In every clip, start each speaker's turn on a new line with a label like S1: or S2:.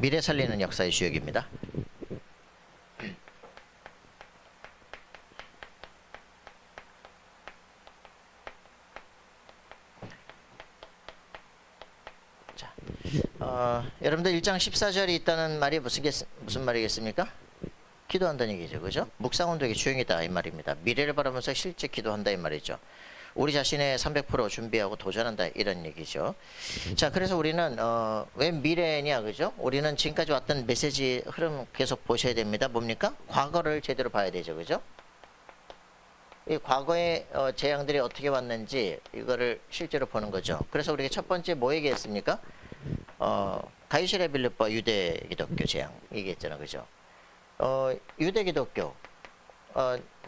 S1: 미래 살리는 역사의 주역입니다. 자, 여러분들 1장 14절이 있다는 말이 무슨 말이겠습니까? 기도한다는 얘기죠. 그죠? 묵상운동의 주역이다 이 말입니다. 미래를 바라면서 실제 기도한다 이 말이죠. 우리 자신의 300% 준비하고 도전한다 이런 얘기죠. 자, 그래서 우리는 왜 미래냐, 그죠? 우리는 지금까지 왔던 메시지 흐름 계속 보셔야 됩니다. 뭡니까? 과거를 제대로 봐야 되죠, 그죠? 이 과거의 재앙들이 어떻게 왔는지 이거를 실제로 보는 거죠. 그래서 우리가 첫 번째 뭐 얘기했습니까? 가이시라 빌립보 유대 기독교 재앙 얘기했잖아, 그죠? 유대 기독교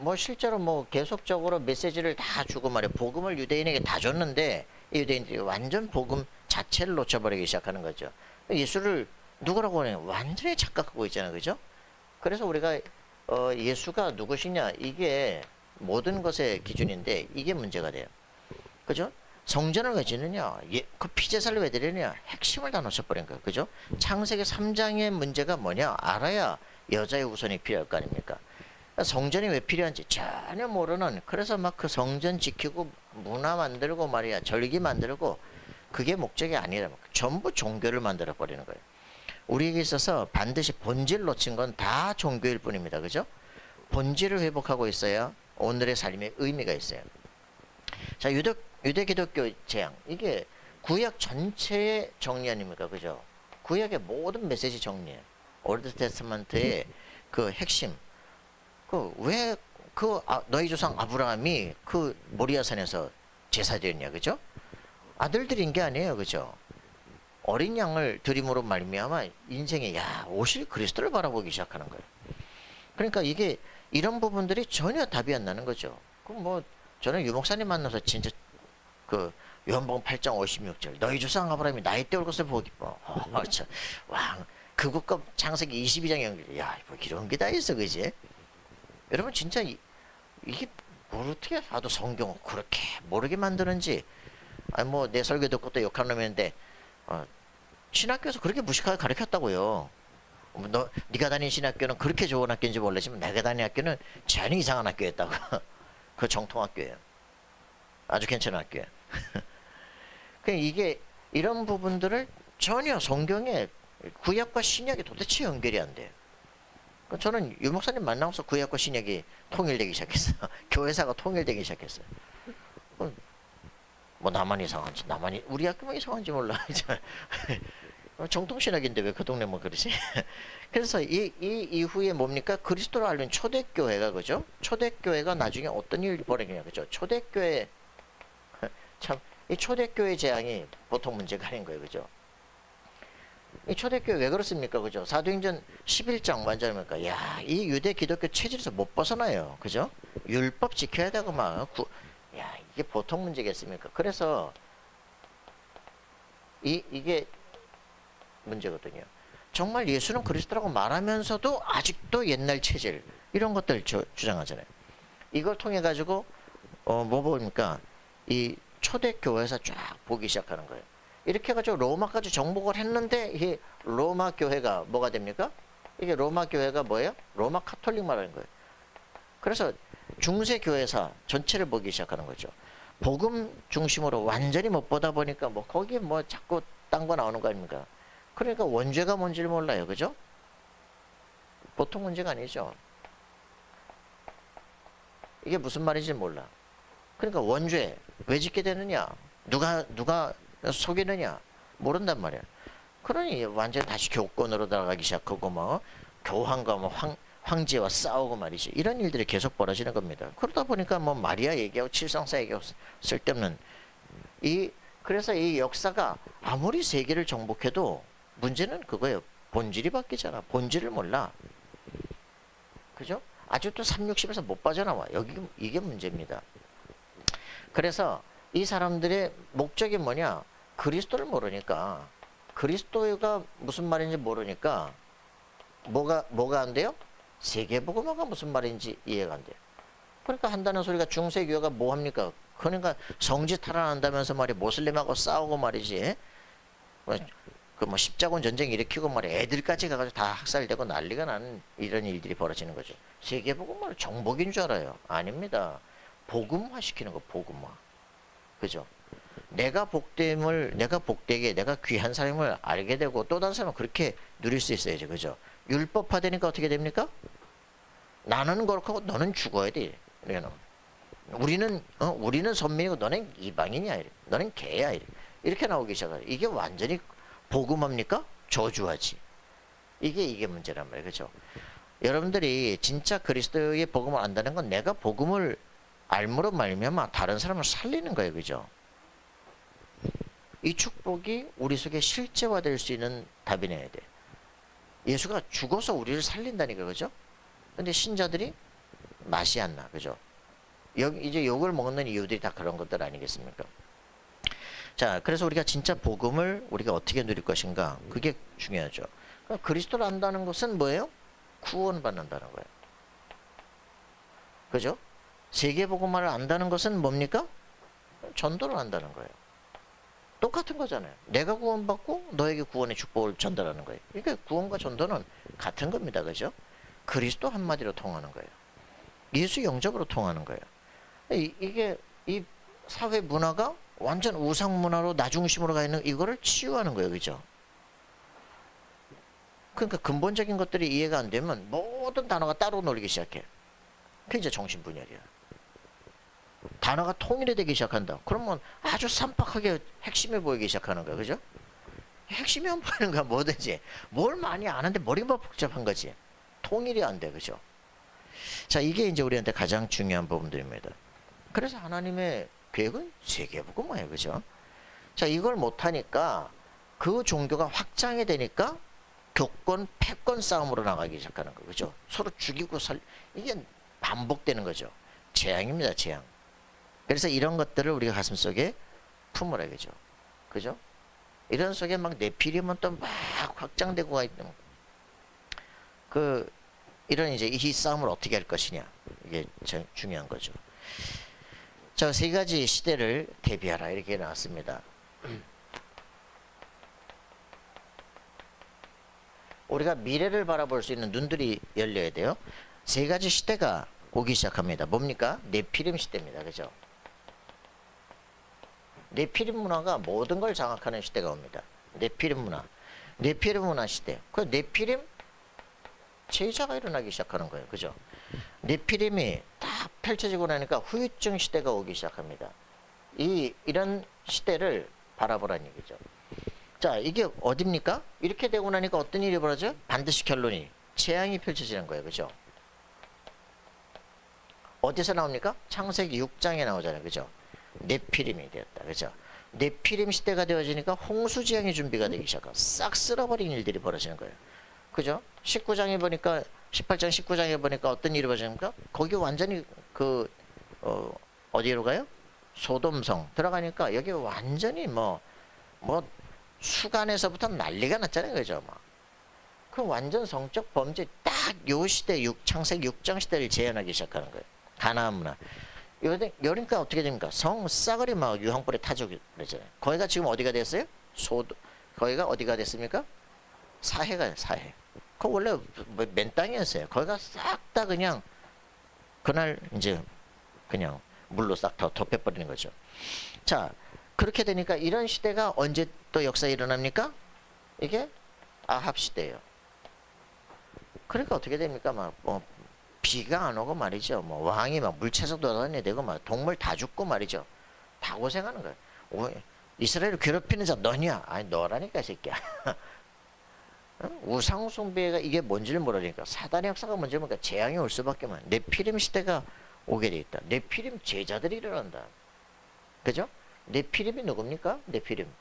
S1: 뭐 실제로 뭐 계속적으로 메시지를 다 주고 말이야. 복음을 유대인에게 다 줬는데 이 유대인들이 완전 복음 자체를 놓쳐버리기 시작하는 거죠. 예수를 누구라고 하냐? 완전히 착각하고 있잖아요, 그죠? 그래서 우리가 예수가 누구시냐 이게 모든 것의 기준인데 이게 문제가 돼요, 그죠? 성전을 왜 짓느냐? 그 피제사를 왜 드리느냐? 핵심을 다 놓쳐버린 거예요, 그죠? 창세기 3장의 문제가 뭐냐? 알아야 여자의 우선이 필요할 거 아닙니까? 성전이 왜 필요한지 전혀 모르는, 그래서 막 그 성전 지키고 문화 만들고 말이야, 절기 만들고, 그게 목적이 아니라 전부 종교를 만들어 버리는 거예요. 우리에게 있어서 반드시 본질 놓친 건 다 종교일 뿐입니다, 그죠? 본질을 회복하고 있어야 오늘의 삶에 의미가 있어요. 자, 유대 기독교 재앙, 이게 구약 전체의 정리 아닙니까, 그죠? 구약의 모든 메시지 정리예요. 올드 테스트먼트의 그 핵심, 너희 조상 아브라함이 그 모리아산에서 제사드렸냐, 그죠? 아들들인 게 아니에요, 그죠? 어린 양을 드림으로 말미암아 인생에 오실 그리스도를 바라보기 시작하는 거예요. 그러니까 이게 이런 부분들이 전혀 답이 안 나는 거죠. 그럼 뭐 저는 유 목사님 만나서 진짜 그 요한복음 8장 56절 너희 조상 아브라함이 나이 때 올 것을 보고 기뻐. 참, 와, 그것과 창세기 22장 연결. 뭐 이런 게 다 있어, 그지? 여러분 진짜 이게 뭘 어떻게 하도 성경을 그렇게 모르게 만드는지. 아니 뭐 내 설교 듣고 또 욕하는 놈인데 신학교에서 그렇게 무식하게 가르쳤다고요. 네가 다닌 신학교는 그렇게 좋은 학교인지 몰랐지만 내가 다닌 학교는 전혀 이상한 학교였다고. 그 정통학교예요. 아주 괜찮은 학교예요. 그냥 이게 이런 부분들을 전혀 성경에 구약과 신약이 도대체 연결이 안 돼요. 저는 유 목사님 만나면서 구약과 신약이 통일되기 시작했어요. 교회사가 통일되기 시작했어요. 뭐 나만 이상한지, 우리 학교만 이상한지 몰라. 정통신학인데 왜 그 동네 뭐 그러지? 그래서 이 이후에 뭡니까? 그리스도를 알린 초대교회가, 그죠? 초대교회가 나중에 어떤 일이 벌어지냐, 그죠? 초대교회, 참, 이 초대교회 재앙이 보통 문제가 아닌 거예요, 그죠? 이 초대교회 왜 그렇습니까, 그죠? 사도행전 11장 완전합니까? 이 유대 기독교 체질에서 못 벗어나요, 그죠? 율법 지켜야 되고 막, 이게 보통 문제겠습니까? 그래서 이게 문제거든요. 정말 예수는 그리스도라고 말하면서도 아직도 옛날 체질 이런 것들 주장하잖아요. 이걸 통해 가지고 뭐 보니까 이 초대교회에서 쫙 보기 시작하는 거예요. 이렇게 해가지고 로마까지 정복을 했는데 이 로마 교회가 뭐가 됩니까? 이게 로마 교회가 뭐예요? 로마 카톨릭 말하는 거예요. 그래서 중세 교회사 전체를 보기 시작하는 거죠. 복음 중심으로 완전히 못 보다 보니까 뭐 거기 뭐 자꾸 딴 거 나오는 거 아닙니까? 그러니까 원죄가 뭔지를 몰라요, 그죠? 보통 문제가 아니죠. 이게 무슨 말인지 몰라. 그러니까 원죄 왜 짓게 되느냐? 누가 속이느냐? 모른단 말이야. 그러니 완전 다시 교권으로 들어가기 시작하고 뭐 교황과 뭐 황제와 싸우고 말이지. 이런 일들이 계속 벌어지는 겁니다. 그러다 보니까 뭐 마리아 얘기하고 칠성사 얘기하고 쓸데없는 그래서 이 역사가 아무리 세계를 정복해도 문제는 그거예요. 본질이 바뀌잖아. 본질을 몰라. 그죠? 아직도 360에서 못 빠져나와. 이게 문제입니다. 그래서 이 사람들의 목적이 뭐냐? 그리스도를 모르니까, 그리스도가 무슨 말인지 모르니까 뭐가 안 돼요? 세계복음화가 무슨 말인지 이해가 안 돼요. 그러니까 한다는 소리가 중세교회가 뭐 합니까? 그러니까 성지 탈환한다면서 말이 모슬림하고 싸우고 말이지. 그 뭐 십자군 전쟁 일으키고 말이야 애들까지 가가지고 다 학살되고 난리가 나는 이런 일들이 벌어지는 거죠. 세계복음화를 정복인 줄 알아요. 아닙니다. 복음화 시키는 거, 복음화. 그죠? 내가 복되게 내가 귀한 사람을 알게 되고 또 다른 사람은 그렇게 누릴 수 있어야죠. 그죠? 율법화 되니까 어떻게 됩니까? 나는 그렇고 너는 죽어야 돼. 우리는 선민이고 너는 이방인이야. 너는 개야. 이렇게 나오기 시작해요. 이게 완전히 복음합니까? 저주하지. 이게 문제란 말이에요. 그죠? 여러분들이 진짜 그리스도의 복음을 안다는 건 내가 복음을 알므로 말미암아 다른 사람을 살리는 거예요. 그죠? 이 축복이 우리 속에 실제화될 수 있는 답이 내야 돼. 예수가 죽어서 우리를 살린다니까. 그죠? 근데 신자들이 맛이 안 나. 그죠? 이제 욕을 먹는 이유들이 다 그런 것들 아니겠습니까? 자, 그래서 우리가 진짜 복음을 우리가 어떻게 누릴 것인가? 그게 중요하죠. 그러니까 그리스도를 안다는 것은 뭐예요? 구원받는다는 거예요. 그죠? 세계복음화를 안다는 것은 뭡니까? 전도를 한다는 거예요. 똑같은 거잖아요. 내가 구원받고 너에게 구원의 축복을 전달하는 거예요. 그러니까 구원과 전도는 같은 겁니다. 그죠? 그리스도 한마디로 통하는 거예요. 예수 영접으로 통하는 거예요. 이게 이 사회 문화가 완전 우상 문화로 나 중심으로 가 있는 이거를 치유하는 거예요. 그죠? 그러니까 근본적인 것들이 이해가 안 되면 모든 단어가 따로 놀기 시작해. 그게 이제 정신분열이야. 단어가 통일이 되기 시작한다. 그러면 아주 산박하게 핵심이 보이기 시작하는 거야. 그죠? 핵심이 안 보이는 거야. 뭐든지. 뭘 많이 아는데 머리가 복잡한 거지. 통일이 안 돼. 그죠? 자, 이게 이제 우리한테 가장 중요한 부분들입니다. 그래서 하나님의 계획은 세계복음화예요. 그죠? 자, 이걸 못하니까 그 종교가 확장이 되니까 교권, 패권 싸움으로 나가기 시작하는 거. 그죠? 서로 죽이고 이게 반복되는 거죠. 재앙입니다. 재앙. 그래서 이런 것들을 우리가 가슴속에 품으라. 그죠? 그죠? 이런 속에 막 네피림은 또 막 확장되고 가 있는 이런 이제 이 싸움을 어떻게 할 것이냐. 이게 중요한 거죠. 자, 세 가지 시대를 대비하라. 이렇게 나왔습니다. 우리가 미래를 바라볼 수 있는 눈들이 열려야 돼요. 세 가지 시대가 오기 시작합니다. 뭡니까? 네피림 시대입니다. 그죠? 네피림 문화가 모든 걸 장악하는 시대가 옵니다. 네피림 문화. 네피림 문화 시대. 그 네피림 제자가 일어나기 시작하는 거예요. 그죠? 네피림이 딱 펼쳐지고 나니까 후유증 시대가 오기 시작합니다. 이런 시대를 바라보라는 얘기죠. 자, 이게 어딥니까? 이렇게 되고 나니까 어떤 일이 벌어져요? 반드시 결론이 재앙이 펼쳐지는 거예요. 그죠? 어디서 나옵니까? 창세기 6장에 나오잖아요. 그죠? 네피림이 되었다. 그죠? 네피림 시대가 되어지니까 홍수재앙이 준비가 되기 시작하고 싹 쓸어버린 일들이 벌어지는 거예요. 그죠? 19장에 보니까 18장 19장에 보니까 어떤 일이 벌어집니까? 거기 완전히 어디로 가요? 소돔성 들어가니까 여기 완전히 뭐 수간에서부터 난리가 났잖아요. 그죠? 그 완전 성적 범죄 딱 요 시대 창세기 6장 시대를 재현하기 시작하는 거예요. 가나안 문화. 그러니까 어떻게 됩니까? 성싸그리 막 유황불에 타죠. 그러잖아요. 거기가 지금 어디가 됐어요? 거기가 어디가 됐습니까? 사해가 사해. 그 원래 맨 땅이었어요. 거기가 싹 다 그냥 그날 이제 그냥 물로 싹 다 덮여버리는 거죠. 자, 그렇게 되니까 이런 시대가 언제 또 역사에 일어납니까? 이게 아합 시대예요. 그러니까 어떻게 됩니까? 비가 안 오고 말이죠. 왕이 물채서 돌아다녀야 되고 동물 다 죽고 말이죠. 다 고생하는 거예요. 이스라엘을 괴롭히는 자 너냐? 아니 너라니까 이 새끼야. 우상숭배가 이게 뭔지를 모르니까 사단의 역사가 뭔지 모르니까 재앙이 올 수밖에 없는 네피림 시대가 오게 돼 있다. 네피림 제자들이 일어난다. 그죠? 네피림이 누굽니까? 네피림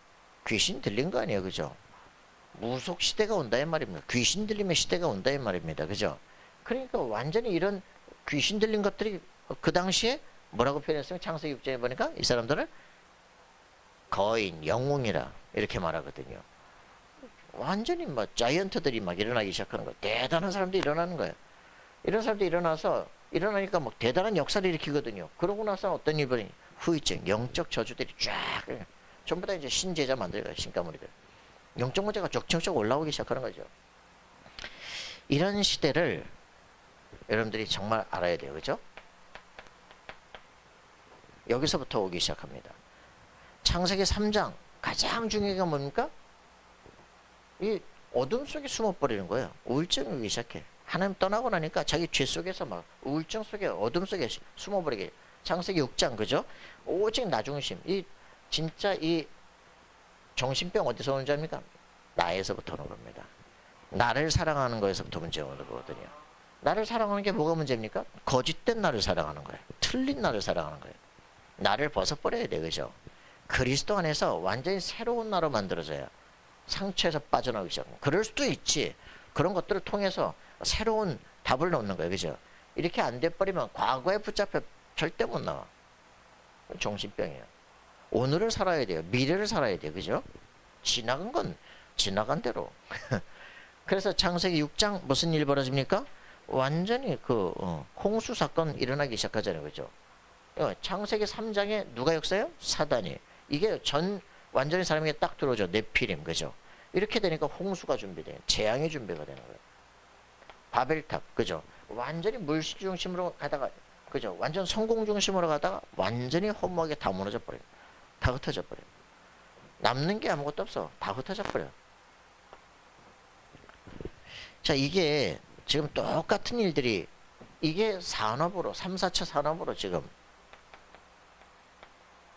S1: 귀신 들린 거 아니에요. 그죠? 무속 시대가 온다 이 말입니다. 귀신 들림의 시대가 온다 이 말입니다. 그죠? 그러니까 완전히 이런 귀신 들린 것들이 그 당시에 뭐라고 표현했어요? 창세기 6장에 보니까 이 사람들을 거인, 영웅이라 이렇게 말하거든요. 완전히 자이언트들이 일어나기 시작하는 거예요. 대단한 사람들이 일어나는 거예요. 이런 사람들이 일어나니까 대단한 역사를 일으키거든요. 그러고 나서 어떤 일이 후유증, 영적 저주들이 쫙 전부 다 이제 신제자 만들어요. 신가무리들. 영적 문제가 쭉쭉쭉 올라오기 시작하는 거죠. 이런 시대를 여러분들이 정말 알아야 돼요. 그죠? 여기서부터 오기 시작합니다. 창세기 3장 가장 중요한 게 뭡니까? 이 어둠 속에 숨어버리는 거예요. 우울증이 오기 시작해. 하나님 떠나고 나니까 자기 죄 속에서 막 우울증 속에 어둠 속에 숨어버리게. 창세기 6장 그죠? 오직 나 중심. 이 진짜 이 정신병 어디서 오는 줄 압니까? 나에서부터 오는 겁니다. 나를 사랑하는 거에서부터 문제가 오는 거거든요. 나를 사랑하는 게 뭐가 문제입니까? 거짓된 나를 사랑하는 거예요. 틀린 나를 사랑하는 거예요. 나를 벗어버려야 돼. 그죠? 그리스도 안에서 완전히 새로운 나로 만들어져야 상처에서 빠져나오기 시작합니다. 그럴 수도 있지. 그런 것들을 통해서 새로운 답을 넣는 거예요. 그죠? 이렇게 안 돼버리면 과거에 붙잡혀 절대 못 나와. 정신병이에요. 오늘을 살아야 돼요. 미래를 살아야 돼요. 그죠? 지나간 건 지나간 대로. 그래서 창세기 6장 무슨 일 벌어집니까? 완전히 홍수 사건 일어나기 시작하잖아요. 그죠? 창세기 3장에 누가 역사해요? 사단이. 이게 완전히 사람에게 딱 들어오죠. 네피림. 그죠? 이렇게 되니까 홍수가 준비돼요. 재앙이 준비가 되는 거예요. 바벨탑. 그죠? 완전히 물질 중심으로 가다가 그죠? 완전 성공 중심으로 가다가 완전히 허무하게 다 무너져 버려요. 다 흩어져 버려요. 남는 게 아무것도 없어. 다 흩어져 버려요. 자, 이게 지금 똑같은 일들이 이게 산업으로 3, 4차 산업으로 지금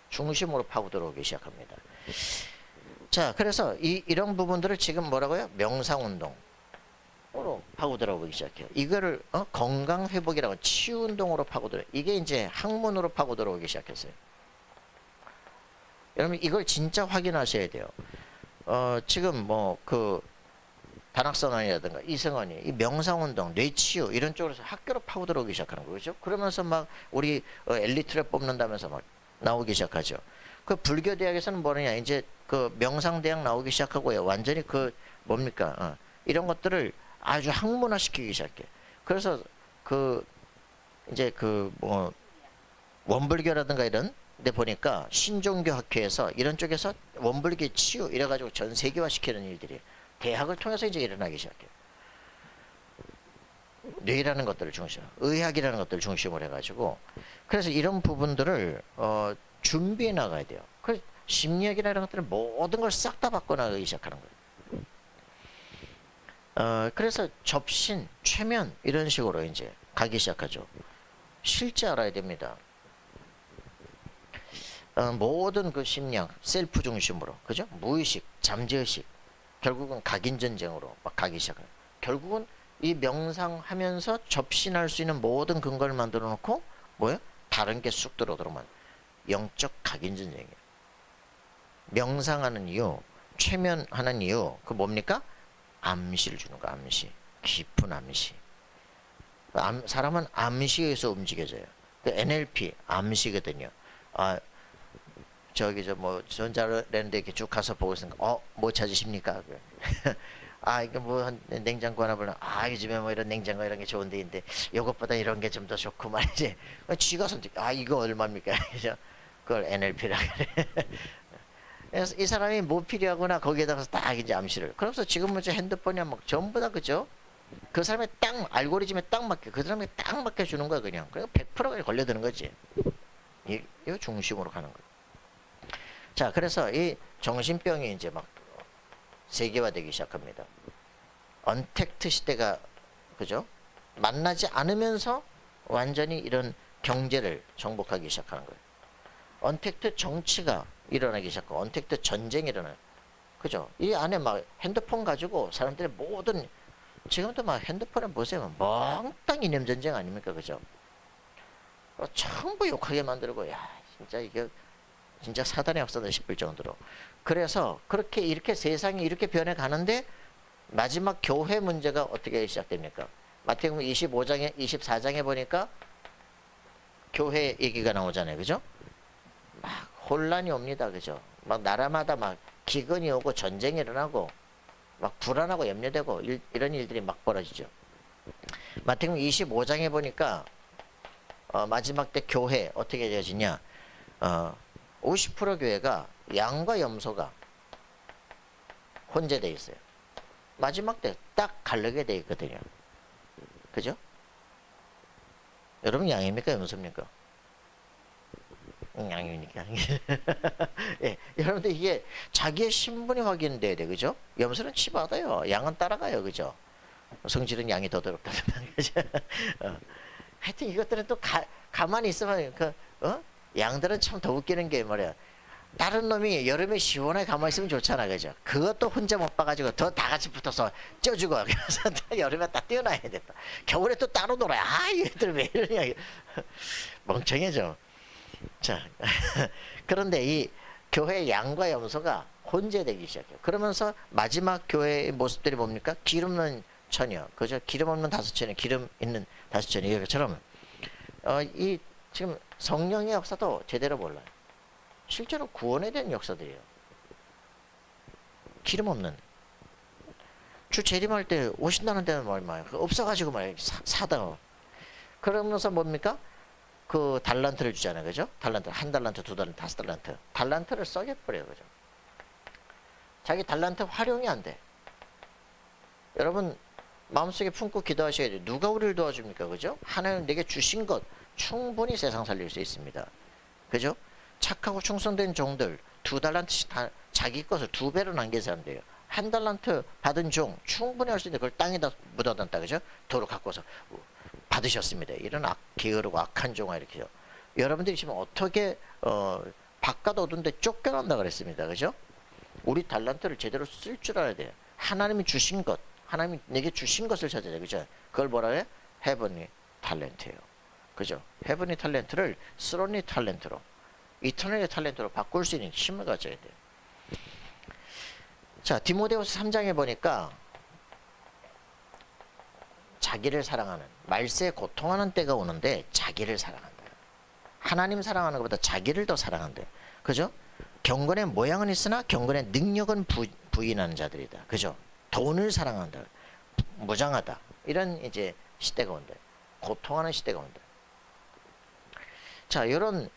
S1: 중심으로 파고 들어오기 시작합니다. 자, 그래서 이런 부분들을 지금 뭐라고요? 명상운동으로 파고 들어오기 시작해요. 이거를 건강회복이라고 치유운동으로 파고 들어요. 이게 이제 학문으로 파고 들어오기 시작했어요. 여러분 이걸 진짜 확인하셔야 돼요. 지금 다락선언이라든가 이승원이 이 명상운동, 뇌치유 이런 쪽으로서 학교로 파고 들어오기 시작하는 거죠. 그러면서 막 우리 엘리트를 뽑는다면서 막 나오기 시작하죠. 그 불교 대학에서는 뭐냐 이제 그 명상대학 나오기 시작하고요. 완전히 뭡니까 이런 것들을 아주 학문화시키기 시작해. 그래서 이제 원불교라든가 이런 데 보니까 신종교 학회에서 이런 쪽에서 원불교 치유 이래가지고 전 세계화 시키는 일들이 대학을 통해서 이제 일어나기 시작해요. 뇌라는 것들을 중심으로, 의학이라는 것들을 중심으로 해가지고 그래서 이런 부분들을 준비해 나가야 돼요. 그래서 심리학이라는 것들은 모든 걸 싹 다 바꿔나가기 시작하는 거예요. 그래서 접신, 최면 이런 식으로 이제 가기 시작하죠. 실제 알아야 됩니다. 모든 그 심리학, 셀프 중심으로, 그죠? 무의식, 잠재의식, 결국은 각인전쟁으로 막 가기 시작해요. 결국은 이 명상하면서 접신할 수 있는 모든 근거를 만들어 놓고 뭐예요? 다른 게 쑥 들어오도록만 영적 각인전쟁이에요. 명상하는 이유, 최면하는 이유, 그 뭡니까? 암시를 주는 거, 암시. 깊은 암시. 사람은 암시에 의해서 움직여져요. 그 NLP, 암시거든요. 전자레인데 이렇게 쭉 가서 보고 있으니까, 뭐 찾으십니까? 이거 냉장고 하나 보려. 요즘에 뭐 이런 냉장고 이런 게 좋은데, 이것보다 이런 게 좀 더 좋고 말이지. 쥐가 선택, 이거 얼마입니까? 그걸 NLP라 그래. 그래서 이 사람이 뭐 필요하구나, 거기에다가 딱 이제 암시를. 그래서 지금은 이제 핸드폰이야, 막 전부 다 그죠? 그 사람의 알고리즘에 딱 맞게, 그 사람에 딱 맞게 주는 거야, 그냥. 그래서 100%가 걸려드는 거지. 이거 중심으로 가는 거야. 자, 그래서 이 정신병이 이제 막 세계화되기 시작합니다. 언택트 시대가 그죠? 만나지 않으면서 완전히 이런 경제를 정복하기 시작하는 거예요. 언택트 정치가 일어나기 시작하고 언택트 전쟁이 일어나요. 그죠? 이 안에 막 핸드폰 가지고 사람들의 모든 지금도 막 핸드폰에 보세요. 몽땅 이념 전쟁 아닙니까? 그죠? 전부 욕하게 만들고 진짜 이게 진짜 사단의 역사다 싶을 정도로. 그래서 이렇게 세상이 이렇게 변해가는데 마지막 교회 문제가 어떻게 시작됩니까? 마태복음 25장에 24장에 보니까 교회 얘기가 나오잖아요. 그죠? 막 혼란이 옵니다. 그죠? 막 나라마다 막 기근이 오고 전쟁이 일어나고 막 불안하고 염려되고 이런 일들이 막 벌어지죠. 마태복음 25장에 보니까 마지막 때 교회 어떻게 되어지냐? 50% 교회가 양과 염소가 혼재돼 있어요. 마지막 때 딱 가르게 돼 있거든요. 그죠? 여러분 양입니까? 염소입니까? 양이니까. 예, 여러분들 이게 자기의 신분이 확인돼야 돼, 그죠? 염소는 치받아요. 양은 따라가요, 그죠? 성질은 양이 더 더럽다는 말이죠. 하여튼 이것들은 또 가만히 있으면 양들은 참 더 웃기는 게 말이야. 다른 놈이 여름에 시원하게 가만히 있으면 좋잖아, 그죠? 그것도 혼자 못 봐가지고 더 다 같이 붙어서 쪄주고 그래서 여름에 딱 뛰어나야 됐다. 겨울에 또 따로 놀아야. 얘들 왜 이러냐. 멍청해져. 자, 그런데 이 교회 양과 염소가 혼재되기 시작해요. 그러면서 마지막 교회의 모습들이 뭡니까? 기름 없는 처녀, 그죠? 기름 없는 다섯 처녀, 기름 있는 다섯 처녀 이것처럼 이 지금 성령의 역사도 제대로 몰라요. 실제로 구원에 대한 역사들이에요. 기름 없는 주 재림할 때 오신다는 데는 말이야 없어가지고 말이야 사다. 그러면서 뭡니까? 그 달란트를 주잖아요, 그죠? 달란트 한 달란트, 두 달란트, 다섯 달란트. 달란트를 썩여버려요, 그죠? 자기 달란트 활용이 안 돼. 여러분 마음속에 품고 기도하셔야 돼요. 누가 우리를 도와줍니까, 그죠? 하나님 내게 주신 것 충분히 세상 살릴 수 있습니다, 그죠? 착하고 충성된 종들 두 달란트씩 다 자기 것을 두 배로 남긴 사람들이에요. 한 달란트 받은 종 충분히 할 수 있는데 그걸 땅에다 묻어놨다, 그죠? 도로 갖고서 받으셨습니다. 이런 게으르고 악한 종아 이렇게요. 여러분들이 지금 어떻게 바깥 어두운데 쫓겨난다 그랬습니다, 그죠? 우리 달란트를 제대로 쓸 줄 알아야 돼요. 하나님이 주신 것, 하나님이 내게 주신 것을 찾아야 돼, 그죠? 그걸 뭐라 해? 헤븐리 탤런트예요, 그죠? 헤븐리 탤런트를 스론리 탤런트로, 이터널의 탤런트로 바꿀 수 있는 힘을 가져야 돼요. 자, 디모데후서 3장에 보니까 자기를 사랑하는, 말세에 고통하는 때가 오는데 자기를 사랑한다. 하나님 사랑하는 것보다 자기를 더 사랑한다, 그죠? 경건의 모양은 있으나 경건의 능력은 부인하는 자들이다, 그죠? 돈을 사랑한다, 무장하다, 이런 이제 시대가 온다. 고통하는 시대가 온다. 자, 이런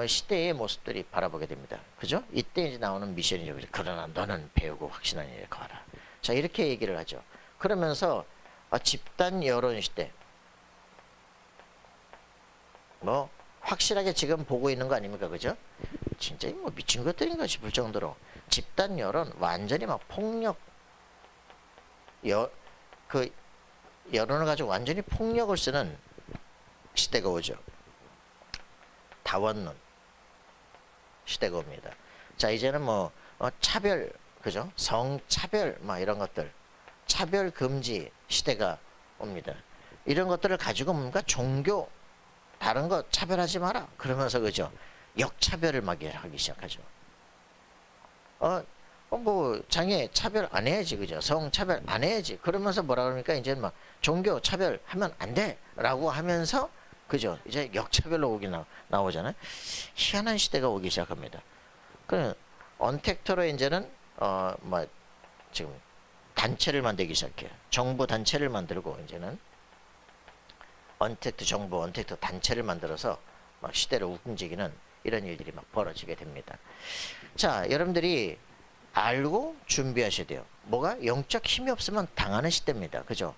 S1: 시대의 모습들이 바라보게 됩니다, 그죠? 이때 이제 나오는 미션이죠, 그죠? 그러나 너는 배우고 확신한 일을 거하라. 자, 이렇게 얘기를 하죠. 그러면서 집단 여론 시대, 뭐 확실하게 지금 보고 있는 거 아닙니까, 그죠? 진짜 뭐 미친 것들인가 싶을 정도로 집단 여론 완전히 막 폭력, 그 여론을 가지고 완전히 폭력을 쓰는 시대가 오죠. 다원론 시대가 옵니다. 자, 이제는 뭐 차별, 그죠? 성차별 막 이런 것들, 차별 금지 시대가 옵니다. 이런 것들을 가지고 뭔가 종교 다른 거 차별하지 마라 그러면서, 그죠? 역차별을 막 하기 시작하죠. 뭐 장애 차별 안 해야지, 그죠? 성차별 안 해야지 그러면서 뭐라 그럽니까? 이제 막 종교 차별하면 안 돼라고 하면서, 그죠? 이제 역차별로 오기 나오잖아요. 희한한 시대가 오기 시작합니다. 그 언택트로 이제는 뭐 지금 단체를 만들기 시작해요. 정부 단체를 만들고 이제는 언택트 정부, 언택트 단체를 만들어서 막 시대를 움직이는 이런 일들이 막 벌어지게 됩니다. 자, 여러분들이 알고 준비하셔야 돼요. 뭐가? 영적 힘이 없으면 당하는 시대입니다, 그죠?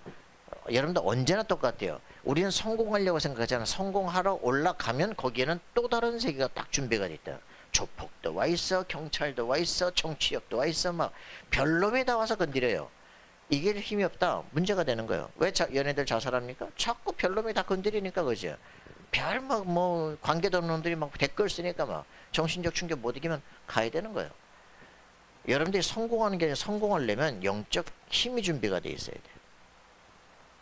S1: 여러분들 언제나 똑같아요. 우리는 성공하려고 생각하잖아. 성공하러 올라가면 거기에는 또 다른 세계가 딱 준비가 돼 있다. 조폭도 와 있어, 경찰도 와 있어, 정치력도 와 있어, 막 별놈이 다 와서 건드려요. 이게 힘이 없다 문제가 되는 거예요. 왜 연애들 자살합니까? 자꾸 별놈이 다 건드리니까, 그죠? 별 막 뭐 관계도 없는 놈들이 막 댓글 쓰니까 막 정신적 충격 못 이기면 가야 되는 거예요. 여러분들이 성공하는 게 아니라 성공하려면 영적 힘이 준비가 돼 있어야 돼요.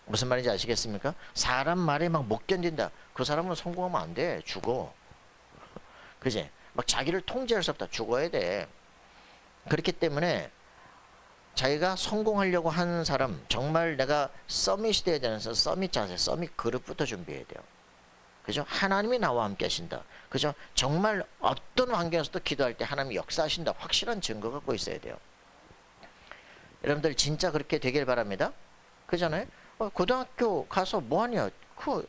S1: 무슨 말인지 아시겠습니까? 사람 말에 막 못 견딘다, 그 사람은 성공하면 안 돼. 죽어. 그지? 막 자기를 통제할 수 없다. 죽어야 돼. 그렇기 때문에 자기가 성공하려고 하는 사람, 정말 내가 서밋이 돼야 되는 서밋 자세, 서밋 그릇부터 준비해야 돼요. 그죠? 하나님이 나와 함께 하신다, 그죠? 정말 어떤 환경에서도 기도할 때 하나님이 역사하신다, 확실한 증거 갖고 있어야 돼요. 여러분들 진짜 그렇게 되길 바랍니다. 그잖아요? 고등학교 가서 뭐하냐,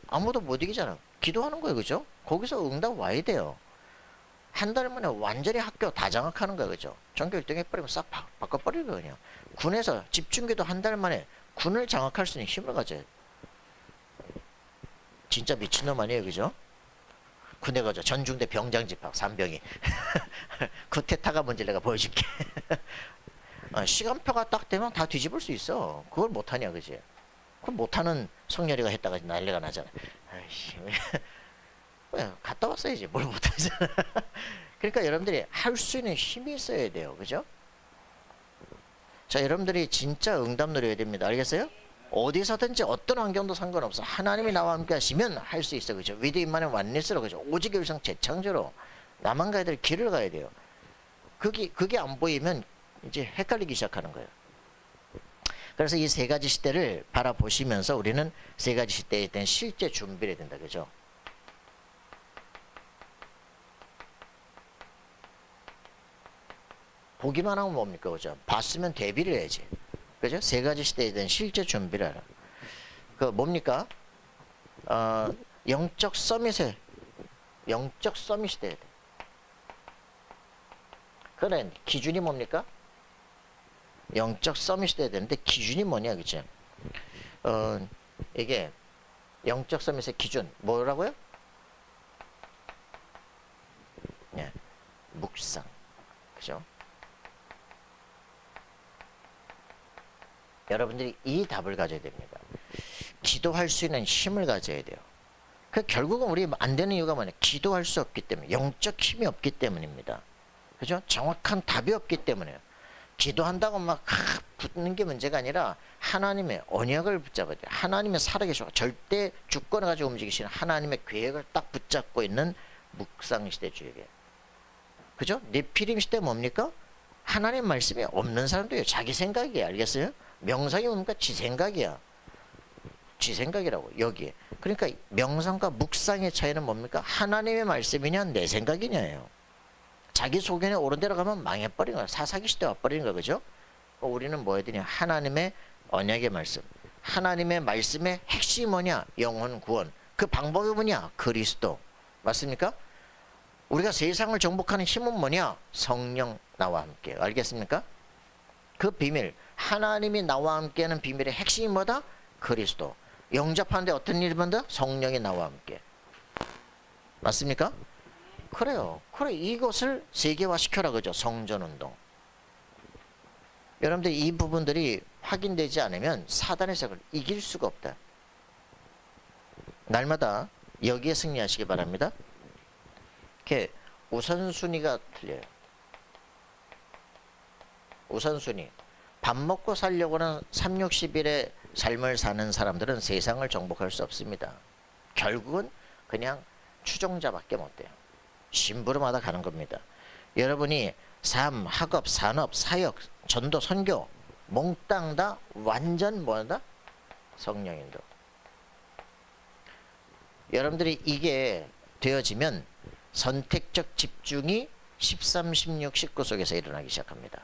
S1: 아무도 못 이기잖아. 기도하는 거예요, 그죠? 거기서 응답 와야 돼요. 한 달 만에 완전히 학교 다 장악하는 거야, 그죠? 전교 1등 해버리면 싹 바꿔버리는 거야, 그냥. 군에서 집중기도 한 달 만에 군을 장악할 수 있는 힘을 가져야 돼. 진짜 미친놈 아니에요, 그죠? 군에 가죠. 전중대 병장 집합, 산병이. 쿠데타가 뭔지 내가 보여줄게. 시간표가 딱 되면 다 뒤집을 수 있어. 그걸 못하냐, 그지? 그걸 못하는 성렬이가 했다가 난리가 나잖아. 아이씨, 왜 갔다 왔어야지. 뭘 못하잖아. 그러니까 여러분들이 할 수 있는 힘이 있어야 돼요, 그죠? 자, 여러분들이 진짜 응답 누려야 됩니다. 알겠어요? 어디서든지 어떤 환경도 상관없어. 하나님이 나와 함께 하시면 할 수 있어, 그죠? 위드 인만의 완리스로, 그죠? 오직 일성 재창조로 나만 가야 될 길을 가야 돼요. 그게 안 보이면 이제 헷갈리기 시작하는 거예요. 그래서 이 세 가지 시대를 바라보시면서 우리는 세 가지 시대에 대한 실제 준비를 해야 된다, 그죠? 보기만 하면 뭡니까, 그죠? 봤으면 대비를 해야지. 그죠? 세 가지 시대에 대한 실제 준비를 하라. 그 뭡니까? 영적 서밋이 돼야 돼. 그래, 기준이 뭡니까? 영적 서밋이 돼야 되는데 기준이 뭐냐, 그죠? 이게 영적 서밋의 기준 뭐라고요? 예, 묵상, 그죠? 여러분들이 이 답을 가져야 됩니다. 기도할 수 있는 힘을 가져야 돼요. 그 결국은 우리 안 되는 이유가 뭐냐? 기도할 수 없기 때문에, 영적 힘이 없기 때문입니다. 그죠? 정확한 답이 없기 때문에요. 기도한다고 막 붙는 게 문제가 아니라 하나님의 언약을 붙잡아야 돼요. 하나님의 살아계시고 절대 주권을 가지고 움직이시는 하나님의 계획을 딱 붙잡고 있는 묵상시대 주의에. 그죠? 네피림 시대 뭡니까? 하나님 말씀이 없는 사람도요. 자기 생각이에요. 알겠어요? 명상이 뭡니까? 지 생각이야. 지 생각이라고, 여기에. 그러니까 명상과 묵상의 차이는 뭡니까? 하나님의 말씀이냐 내 생각이냐예요. 자기 소견에 옳은 대로 가면 망해버리는 거야. 사사기 시대 와버리는 거야, 그죠? 우리는 뭐 해야 되냐? 하나님의 언약의 말씀, 하나님의 말씀의 핵심이 뭐냐? 영혼 구원. 그 방법이 뭐냐? 그리스도. 맞습니까? 우리가 세상을 정복하는 힘은 뭐냐? 성령 나와 함께. 알겠습니까? 그 비밀, 하나님이 나와 함께하는 비밀의 핵심이 뭐다? 그리스도. 영접하는데 어떤 일이 먼저? 성령이 나와 함께. 맞습니까? 그래요. 그래, 이것을 세계화시켜라, 그죠? 성전운동. 여러분들 이 부분들이 확인되지 않으면 사단의 세력을 이길 수가 없다. 날마다 여기에 승리하시기 바랍니다. 이렇게 우선순위가 틀려요. 우선순위. 밥 먹고 살려고 하는 360일의 삶을 사는 사람들은 세상을 정복할 수 없습니다. 결국은 그냥 추종자밖에 못 돼요. 심부름하다 가는 겁니다. 여러분이 삶, 학업, 산업, 사역, 전도, 선교 몽땅 다 완전 뭐다? 성령인도. 여러분들이 이게 되어지면 선택적 집중이 13, 16, 19 속에서 일어나기 시작합니다.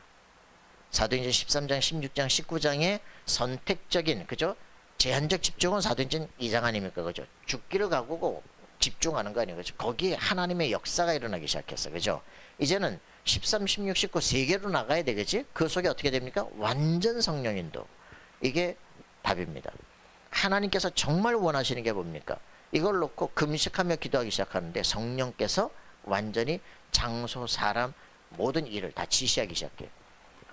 S1: 사도행전 13장, 16장, 19장의 선택적인, 그죠? 제한적 집중은 사도행전 2장 아닙니까, 그죠? 죽기를 각오고 집중하는 거 아니에요, 그죠? 거기에 하나님의 역사가 일어나기 시작했어, 그죠? 이제는 13, 16, 19 세 개로 나가야 되겠지? 그 속에 어떻게 됩니까? 완전 성령인도. 이게 답입니다. 하나님께서 정말 원하시는 게 뭡니까? 이걸 놓고 금식하며 기도하기 시작하는데 성령께서 완전히 장소, 사람, 모든 일을 다 지시하기 시작해요.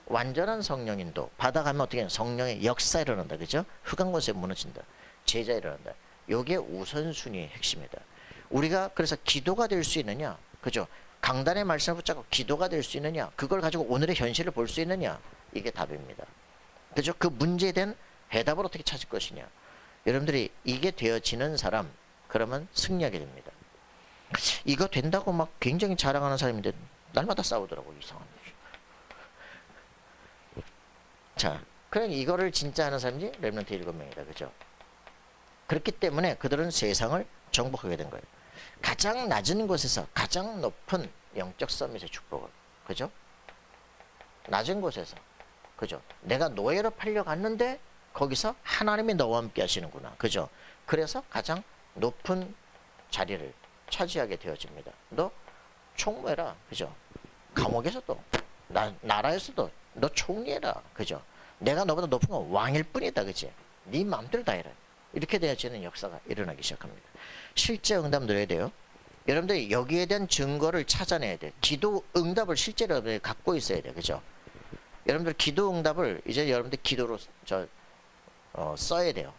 S1: 완전한 성령인도 받아가면 어떻게 성령의 역사 일어난다, 그죠? 흑암 권세 무너진다, 제자 일어난다. 요게 우선순위의 핵심이다. 우리가 그래서 기도가 될 수 있느냐, 그죠? 강단의 말씀을 붙잡고 기도가 될 수 있느냐, 그걸 가지고 오늘의 현실을 볼 수 있느냐, 이게 답입니다. 그죠? 그 문제에 대한 해답을 어떻게 찾을 것이냐. 여러분들이 이게 되어지는 사람, 그러면 승리하게 됩니다. 이거 된다고 막 굉장히 자랑하는 사람인데 날마다 싸우더라고, 이상한. 자, 그럼 이거를 진짜 하는 사람이 렘넌트 7명이다, 그죠? 그렇기 때문에 그들은 세상을 정복하게 된 거예요. 가장 낮은 곳에서 가장 높은 영적 서밋의 축복을, 그죠? 낮은 곳에서, 그죠? 내가 노예로 팔려갔는데 거기서 하나님이 너와 함께 하시는구나, 그죠? 그래서 가장 높은 자리를 차지하게 되어집니다. 너 총무해라. 그죠? 감옥에서도 나라에서도 너 총리해라. 그죠? 내가 너보다 높은 건 왕일 뿐이다. 그지? 네 마음대로 다 해라. 이렇게 되어지는 역사가 일어나기 시작합니다. 실제 응답 들어야 돼요. 여러분들이 여기에 대한 증거를 찾아내야 돼. 기도 응답을 실제로 여러분들이 갖고 있어야 돼. 그죠? 여러분들 기도 응답을 이제 여러분들 기도로 써야 돼요.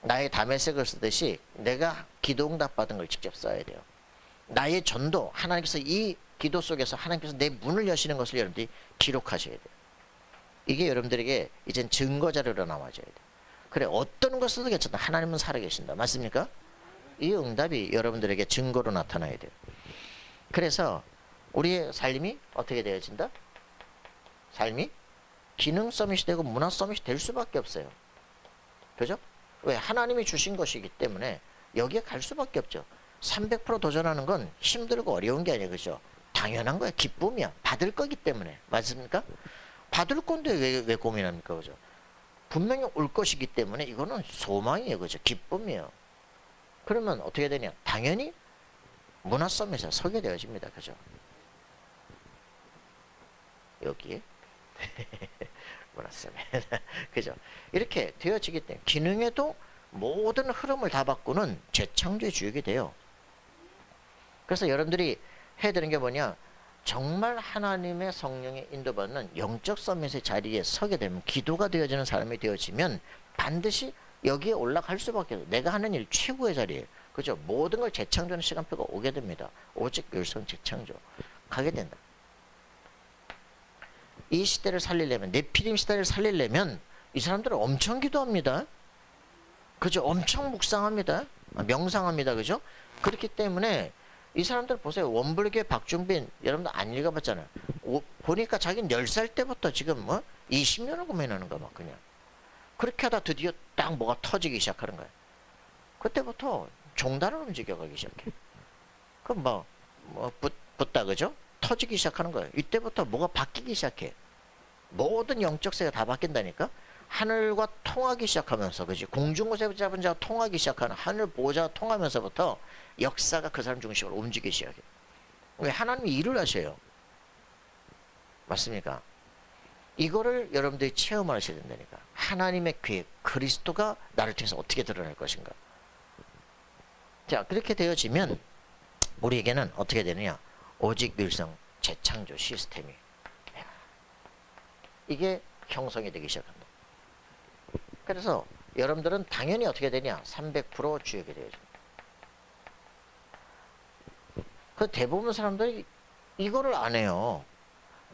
S1: 나의 담에색을 쓰듯이 내가 기도 응답 받은 걸 직접 써야 돼요. 나의 전도, 하나님께서 이 기도 속에서 하나님께서 내 문을 여시는 것을 여러분들이 기록하셔야 돼요. 이게 여러분들에게 이젠 증거 자료로 남아져야 돼요. 그래, 어떤 걸 써도 괜찮다. 하나님은 살아계신다. 맞습니까? 이 응답이 여러분들에게 증거로 나타나야 돼요. 그래서 우리의 삶이 어떻게 되어진다? 삶이 기능 서밋이 되고 문화 서밋이 될 수밖에 없어요. 그죠? 왜? 하나님이 주신 것이기 때문에 여기에 갈 수밖에 없죠. 300% 도전하는 건 힘들고 어려운 게 아니에요. 그죠? 당연한 거야. 기쁨이야. 받을 거기 때문에. 맞습니까? 받을 건데 왜 고민합니까? 그죠? 분명히 올 것이기 때문에 이거는 소망이에요. 그죠? 기쁨이에요. 그러면 어떻게 되냐? 당연히 문화 서밋에 서게 되어집니다. 그죠? 여기에 문화 서밋. 그죠? 이렇게 되어지기 때문에 기능에도 모든 흐름을 다 바꾸는 재창조의 주역이 돼요. 그래서 여러분들이 해야 되는 게 뭐냐? 정말 하나님의 성령에 인도받는 영적 서밋의 자리에 서게 되면, 기도가 되어지는 사람이 되어지면 반드시 여기에 올라갈 수밖에 없어요. 내가 하는 일 최고의 자리에. 그죠? 모든 걸 재창조하는 시간표가 오게 됩니다. 오직 율성 재창조. 가게 된다. 이 시대를 살리려면, 네피림 시대를 살리려면 이 사람들은 엄청 기도합니다. 그죠? 엄청 묵상합니다. 명상합니다. 그죠? 그렇기 때문에 이 사람들 보세요. 원불교 박중빈 여러분들 안 읽어봤잖아요. 보니까 자기는 10살 때부터 지금 뭐 20년을 고민하는 거 막 그냥. 그렇게 하다 드디어 딱 뭐가 터지기 시작하는 거예요. 그때부터 종단을 움직여가기 시작해. 그럼 붙다 그죠? 터지기 시작하는 거예요. 이때부터 뭐가 바뀌기 시작해. 모든 영적 세계가 다 바뀐다니까. 하늘과 통하기 시작하면서, 그지? 공중곳에 잡은 자가 통하기 시작하는, 하늘 보호자가 통하면서부터 역사가 그 사람 중심으로 움직이기 시작해. 왜? 하나님이 일을 하셔요. 맞습니까? 이거를 여러분들이 체험하셔야 된다니까. 하나님의 계획, 그리스도가 나를 통해서 어떻게 드러날 것인가. 자, 그렇게 되어지면 우리에게는 어떻게 되느냐? 오직 율성 재창조 시스템이, 이게 형성이 되기 시작한다. 그래서 여러분들은 당연히 어떻게 되냐? 300% 주역이 되어집니다. 그 대부분 사람들이 이거를 안 해요.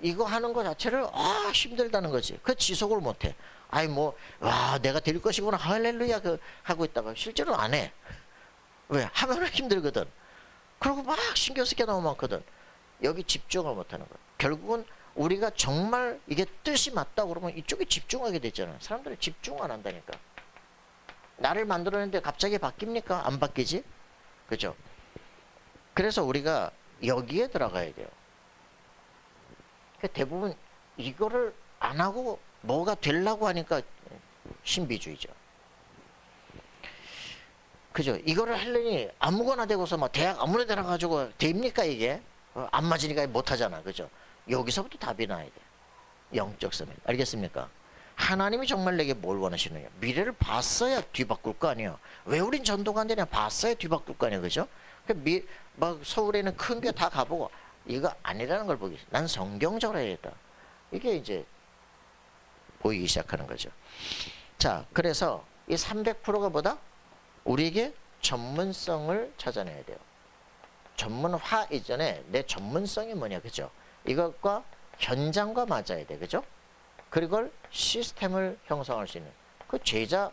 S1: 이거 하는 것 자체를 힘들다는 거지. 그 지속을 못해. 아이 내가 될 것이구나 할렐루야 하고 있다가 실제로 안 해. 왜? 하면은 힘들거든. 그리고 막 신경 쓰게 너무 많거든. 여기 집중을 못하는 거야. 결국은 우리가 정말 이게 뜻이 맞다 그러면 이쪽에 집중하게 되잖아. 사람들이 집중 안 한다니까. 나를 만들어냈는데 갑자기 바뀝니까? 안 바뀌지? 그죠? 그래서 우리가 여기에 들어가야 돼요. 대부분 이거를 안 하고 뭐가 되려고 하니까 신비주의죠. 그죠? 이거를 하려니 아무거나 되고서 대학 아무나 데나 가지고 됩니까 이게? 안 맞으니까 못하잖아. 그죠? 여기서부터 답이 나야 돼. 영적 서밋. 알겠습니까? 하나님이 정말 내게 뭘 원하시느냐? 미래를 봤어야 뒤바꿀 거 아니야. 왜 우린 전도가 안 되냐? 봤어야 뒤바꿀 거 아니야. 그죠? 서울에는 큰 게 다 가보고 이거 아니라는 걸 보기. 난 성경적으로 해야겠다. 이게 이제 보이기 시작하는 거죠. 자, 그래서 이 300%가 뭐다? 우리에게 전문성을 찾아내야 돼요. 전문화 이전에 내 전문성이 뭐냐, 그죠? 이것과 현장과 맞아야 돼, 그죠? 그리고 시스템을 형성할 수 있는 그 제자,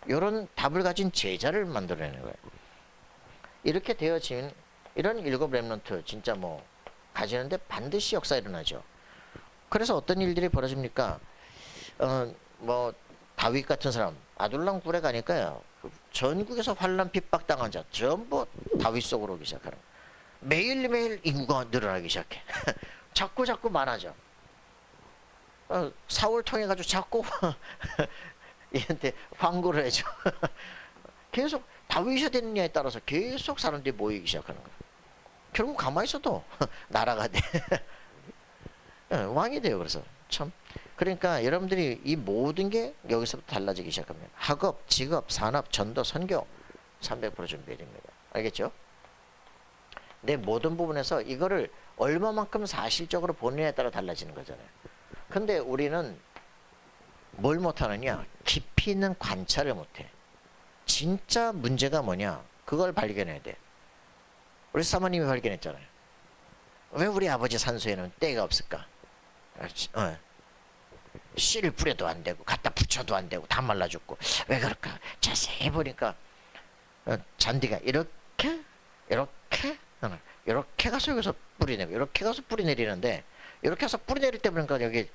S1: 이런 답을 가진 제자를 만들어내는 거예요. 이렇게 되어진 이런 7 렘넌트 진짜 가지는데 반드시 역사 일어나죠. 그래서 어떤 일들이 벌어집니까? 다윗 같은 사람 아둘람 굴에 가니까요. 전국에서 환난 핍박 당한 자 전부 다윗 속으로 오기 시작하는 거예요. 매일매일 인구가 늘어나기 시작해. 자꾸 많아져. 사울 통해 가지고 자꾸 얘한테 광고를 해줘. 계속 다윗이 됐느냐에 따라서 계속 사람들이 모이기 시작하는 거예요. 결국 가만히 있어도 나라가 돼. 예, 왕이 돼요. 그래서 참 그러니까 여러분들이 이 모든 게 여기서부터 달라지기 시작합니다. 학업, 직업, 산업, 전도, 선교 300% 준비해야 됩니다. 알겠죠? 내 모든 부분에서 이거를 얼마만큼 사실적으로 본인에 따라 달라지는 거잖아요. 근데 우리는 뭘 못하느냐? 깊이 있는 관찰을 못해. 진짜 문제가 뭐냐? 그걸 발견해야 돼. 우리 사모님이 발견했잖아요. 왜 우리 아버지 산소에는 때가 없을까? 씨를 뿌려도 안 되고 갖다 붙여도 안 되고 다 말라 죽고 왜 그럴까? 자세히 보니까 잔디가 이렇게 이렇게 가서 여기서 뿌리 내고 이렇게 가서 뿌리 내리는데 이렇게 해서 뿌리 내릴 때 보니까 여기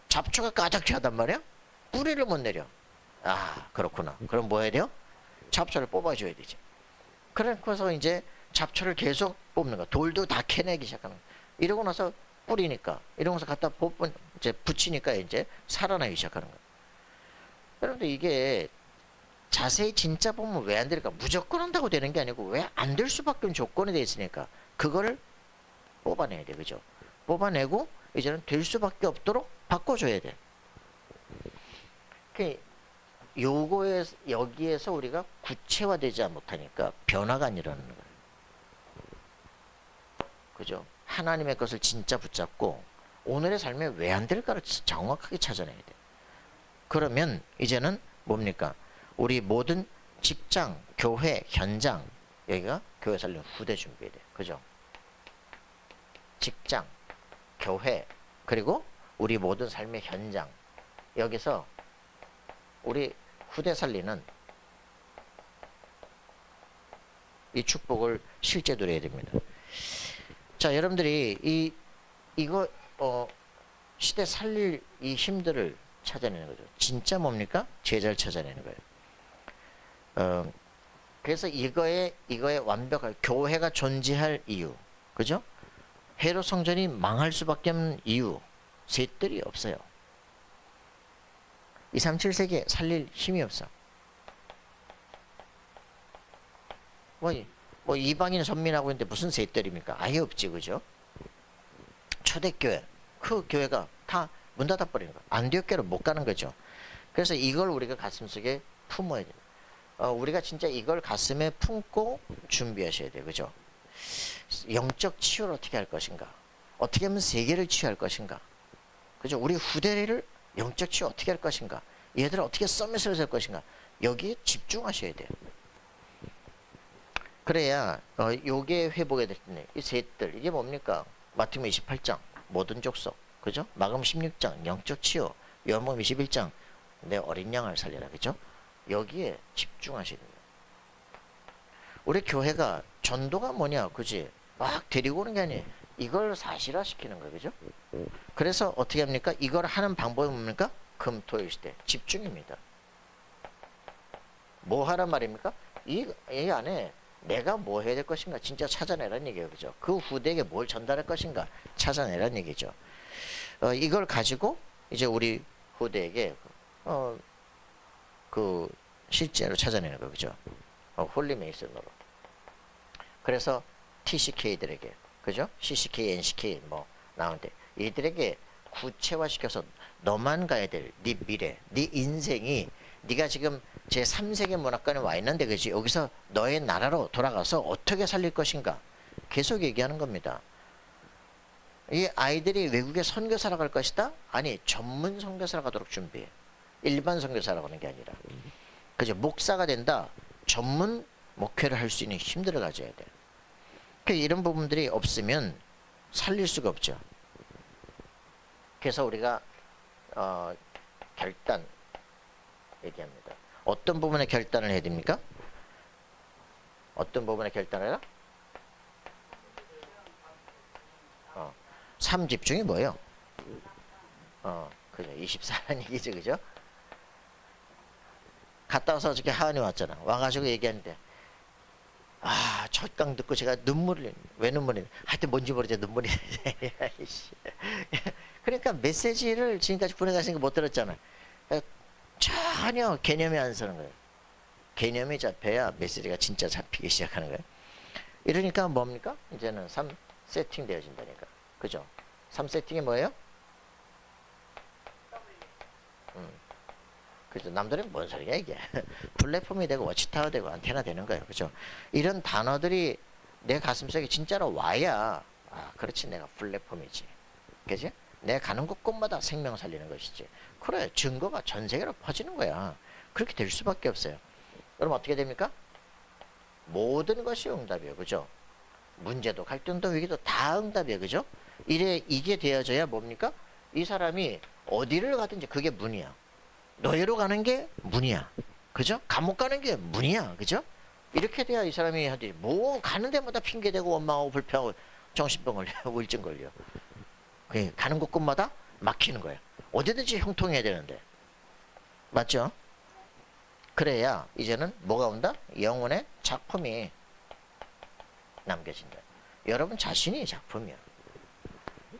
S1: 잡초가 가득하단 말이야. 뿌리를 못 내려. 아 그렇구나. 그럼 뭐 해야 돼요? 잡초를 뽑아줘야 되지. 그래서 이제 잡초를 계속 뽑는 거야. 돌도 다 캐내기 시작하는 거야. 이러고 나서 뿌리니까 이러면서 갖다 이제 붙이니까 이제 살아나기 시작하는 거야. 여러분들 이게 자세히 진짜 보면 왜 안 될까? 무조건 한다고 되는 게 아니고 왜 안 될 수밖에 없는 조건이 돼 있으니까 그거를 뽑아내야 돼. 그죠? 뽑아내고 이제는 될 수밖에 없도록 바꿔줘야 돼. 요거에 여기에서 우리가 구체화되지 못하니까 변화가 안 일어나는 거예요. 그죠? 하나님의 것을 진짜 붙잡고 오늘의 삶에 왜 안 될까를 정확하게 찾아내야 돼. 그러면 이제는 뭡니까? 우리 모든 직장, 교회, 현장 여기가 교회 살림 후대 준비해야 돼. 그죠? 직장, 교회 그리고 우리 모든 삶의 현장 여기서 우리 후대 살리는 이 축복을 실제 누려야 됩니다. 자, 여러분들이 이거 시대 살릴 이 힘들을 찾아내는 거죠. 진짜 뭡니까? 제자를 찾아내는 거예요. 그래서 이거에 완벽한 교회가 존재할 이유, 그죠? 헤롯 성전이 망할 수밖에 없는 이유, 셋들이 없어요. 237세기에 살릴 힘이 없어. 뭐 이방인 선민하고 있는데 무슨 셋들입니까? 아예 없지, 그죠? 초대교회, 그 교회가 다 문 닫아버리는 거야. 안디옥교로 못 가는 거죠. 그래서 이걸 우리가 가슴속에 품어야 돼요. 우리가 진짜 이걸 가슴에 품고 준비하셔야 돼요. 그죠? 영적 치유를 어떻게 할 것인가? 어떻게 하면 세계를 치유할 것인가? 그죠? 우리 후대를 영적 치유 어떻게 할 것인가? 얘들을 어떻게 서밋을 할 것인가? 여기에 집중하셔야 돼요. 그래야 요게 회복이 될 텐데 이 셋들 이게 뭡니까? 마태복음 28장 모든 족속 그죠? 마가복음 16장 영적 치유 요한복음 21장 내 어린 양을 살려라 그죠? 여기에 집중하셔야 됩니다. 우리 교회가 전도가 뭐냐 그지? 막 데리고 오는 게 아니에요. 이걸 사실화 시키는 거예요. 그죠? 그래서 어떻게 합니까? 이걸 하는 방법이 뭡니까? 금, 토, 일 시대 집중입니다. 뭐 하란 말입니까? 이 안에 내가 뭐 해야 될 것인가 진짜 찾아내라는 얘기예요. 그죠? 그 후대에게 뭘 전달할 것인가 찾아내라는 얘기죠. 이걸 가지고 이제 우리 후대에게 그 실제로 찾아내는 거죠. 그죠? 홀리 메이슨으로. 그래서 TCK들에게 그죠? CCK, NCK 뭐 나오는데 이들에게 구체화시켜서 너만 가야 될 네 미래, 네 인생이 네가 지금 제3세계 문화권에 와 있는데 그지? 여기서 너의 나라로 돌아가서 어떻게 살릴 것인가 계속 얘기하는 겁니다. 이 아이들이 외국에 선교사로 갈 것이다? 아니 전문 선교사로 가도록 준비해. 일반 선교사라고 하는 게 아니라 그죠? 목사가 된다. 전문 목회를 할 수 있는 힘들을 가져야 돼. 이런 부분들이 없으면 살릴 수가 없죠. 그래서 우리가 결단 얘기합니다. 어떤 부분에 결단을 해야 됩니까? 어떤 부분에 결단을 해라? 삶 집중이 뭐예요? 그죠. 24라는 얘기죠. 그죠? 갔다 와서 어저께 하은이 왔잖아. 와가지고 얘기하는데 첫 강 듣고 제가 눈물을 왜 눈물이 하여튼 뭔지 모르죠. 눈물이 그러니까 메시지를 지금까지 보내가시는 거 못 들었잖아. 전혀 개념이 안 서는 거예요. 개념이 잡혀야 메시지가 진짜 잡히기 시작하는 거예요. 이러니까 뭡니까? 이제는 3 세팅 되어진다니까. 그죠? 3 세팅이 뭐예요? 그죠? 남들은 뭔 소리야 이게. 플랫폼이 되고 워치타워 되고 안테나 되는 거예요. 그죠? 이런 단어들이 내 가슴속에 진짜로 와야 그렇지 내가 플랫폼이지. 그지? 내가 가는 곳곳마다 생명 살리는 것이지. 그래 증거가 전 세계로 퍼지는 거야. 그렇게 될 수밖에 없어요. 그럼 어떻게 됩니까? 모든 것이 응답이에요. 그죠? 문제도 갈등도 위기도 다 응답이에요. 그죠? 이게 되어져야 뭡니까? 이 사람이 어디를 가든지 그게 문이야. 노예로 가는 게 문이야. 그죠? 감옥 가는 게 문이야. 그죠? 이렇게 돼야 이 사람이 하지. 뭐 가는 데마다 핑계대고 원망하고 불평하고 정신병 걸려. 우울증 걸려. 가는 곳곳마다 막히는 거예요. 어디든지 형통해야 되는데. 맞죠? 그래야 이제는 뭐가 온다? 영혼의 작품이 남겨진다. 여러분 자신이 작품이야.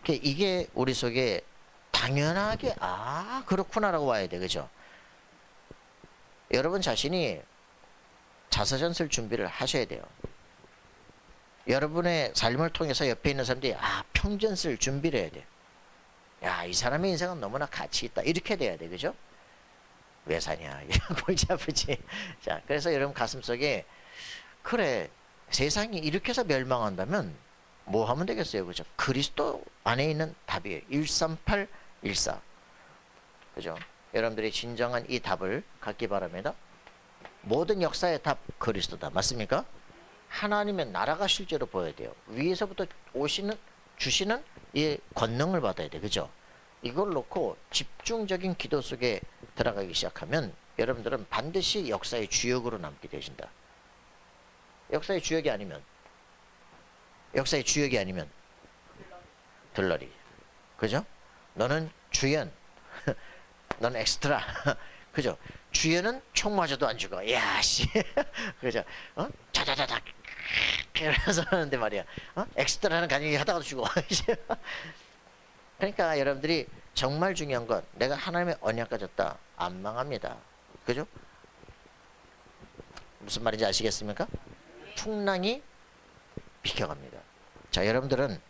S1: 이게 우리 속에 당연하게 그렇구나라고 와야 돼. 그죠? 여러분 자신이 자서전 쓸 준비를 하셔야 돼요. 여러분의 삶을 통해서 옆에 있는 사람들이 평전 쓸 준비를 해야 돼. 야, 이 사람의 인생은 너무나 가치 있다. 이렇게 돼야 돼. 그죠? 왜 사냐? 골치 아프지. 자, 그래서 여러분 가슴속에 그래 세상이 이렇게 해서 멸망한다면 뭐 하면 되겠어요? 그죠? 그리스도 안에 있는 답이에요. 13814. 그죠? 여러분들이 진정한 이 답을 갖기 바랍니다. 모든 역사의 답 그리스도다. 맞습니까? 하나님의 나라가 실제로 보여야 돼요. 위에서부터 주시는 이 권능을 받아야 돼. 그죠? 이걸 놓고 집중적인 기도 속에 들어가기 시작하면 여러분들은 반드시 역사의 주역으로 남게 되신다. 역사의 주역이 아니면 들러리. 그죠? 너는 주연. 너는 엑스트라. 그죠? 주연은 총 맞아도 안 죽어. 야, 씨. 그죠? 자자자자. 그래서 하는데 말이야. 엑스트라는 간이 하다가도 죽어. 그러니까 여러분들이 정말 중요한 건 내가 하나님의 언약 가졌다. 안 망합니다. 그죠? 무슨 말인지 아시겠습니까? 풍랑이 비켜갑니다. 자, 여러분들은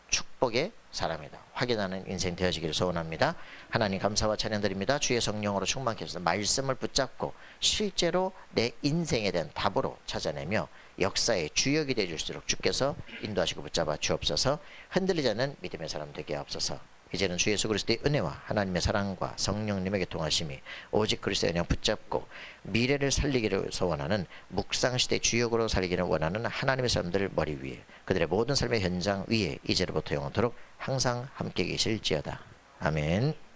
S1: 축복의 사람이다. 확인하는 인생 되어지기를 소원합니다. 하나님 감사와 찬양드립니다. 주의 성령으로 충만케 하셔서 말씀을 붙잡고 실제로 내 인생에 대한 답으로 찾아내며 역사의 주역이 되어줄수록 주께서 인도하시고 붙잡아 주옵소서. 흔들리지 않는 믿음의 사람 되게 하옵소서. 이제는 주 예수 그리스도의 은혜와 하나님의 사랑과 성령님에게 통하심이 오직 그리스도의 영향 붙잡고 미래를 살리기를 소원하는 묵상시대 주역으로 살기를 원하는 하나님의 사람들 머리 위에 그들의 모든 삶의 현장 위에 이제로부터 영원토록 항상 함께 계실지어다. 아멘.